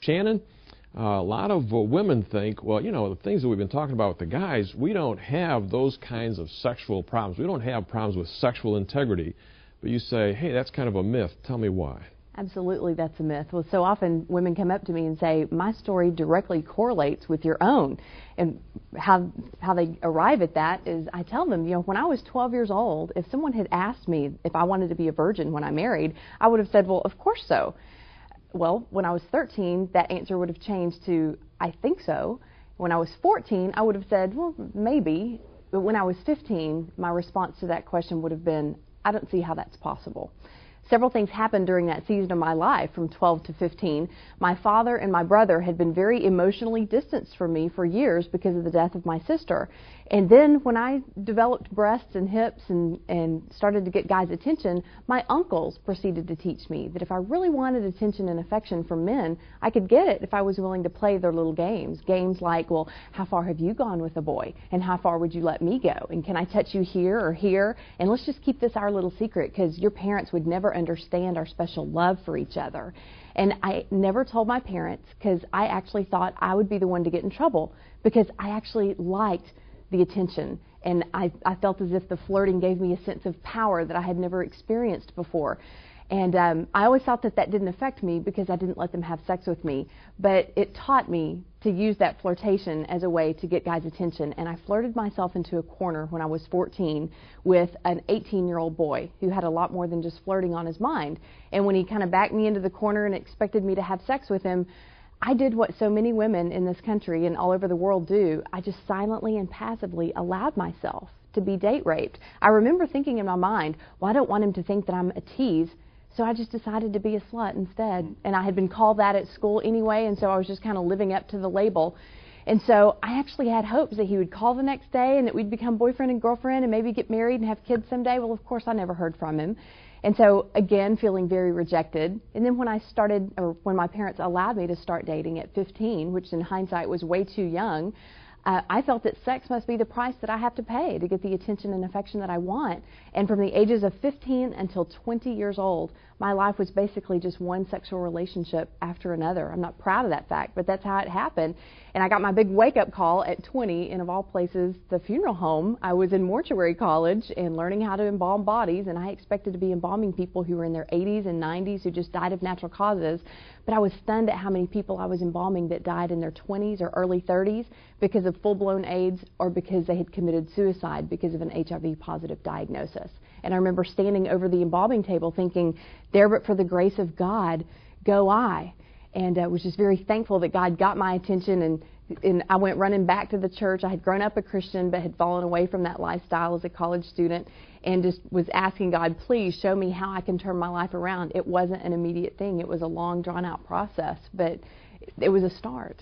Shannon, a lot of women think, well, you know, the things that we've been talking about with the guys, we don't have those kinds of sexual problems. We don't have problems with sexual integrity. But you say, hey, that's kind of a myth. Tell me why. Absolutely, that's a myth. Well, so often women come up to me and say, my story directly correlates with your own. And how they arrive at that is I tell them, you know, when I was 12 years old, if someone had asked me if I wanted to be a virgin when I married, I would have said, well, of course so. Well, when I was 13, that answer would have changed to, I think so. When I was 14, I would have said, well, maybe. But when I was 15, my response to that question would have been, I don't see how that's possible. Several things happened during that season of my life from 12 to 15. My father and my brother had been very emotionally distanced from me for years because of the death of my sister. And then when I developed breasts and hips and started to get guys' attention, my uncles proceeded to teach me that if I really wanted attention and affection from men, I could get it if I was willing to play their little games. Games like, well, how far have you gone with a boy? And how far would you let me go? And can I touch you here or here? And let's just keep this our little secret because your parents would never understand our special love for each other. And I never told my parents because I actually thought I would be the one to get in trouble because I actually liked the attention, and I felt as if the flirting gave me a sense of power that I had never experienced before. And I always thought that that didn't affect me because I didn't let them have sex with me, but it taught me to use that flirtation as a way to get guys' attention. And I flirted myself into a corner when I was 14 with an 18-year-old boy who had a lot more than just flirting on his mind. And when he kind of backed me into the corner and expected me to have sex with him, I did what so many women in this country and all over the world do. I just silently and passively allowed myself to be date raped. I remember thinking in my mind, well, I don't want him to think that I'm a tease, so I just decided to be a slut instead. And I had been called that at school anyway, and so I was just kind of living up to the label. And so I actually had hopes that he would call the next day and that we'd become boyfriend and girlfriend and maybe get married and have kids someday. Well, of course, I never heard from him. And so, again, feeling very rejected. And then when when my parents allowed me to start dating at 15, which in hindsight was way too young, I felt that sex must be the price that I have to pay to get the attention and affection that I want. And from the ages of 15 until 20 years old, my life was basically just one sexual relationship after another. I'm not proud of that fact, but that's how it happened. And I got my big wake-up call at 20 in, of all places, the funeral home. I was in mortuary college and learning how to embalm bodies, and I expected to be embalming people who were in their 80s and 90s who just died of natural causes. But I was stunned at how many people I was embalming that died in their 20s or early 30s because of full-blown AIDS or because they had committed suicide because of an HIV-positive diagnosis. And I remember standing over the embalming table thinking, there but for the grace of God, go I. And was just very thankful that God got my attention, and I went running back to the church. I had grown up a Christian but had fallen away from that lifestyle as a college student and just was asking God, please show me how I can turn my life around. It wasn't an immediate thing. It was a long, drawn-out process, but it was a start.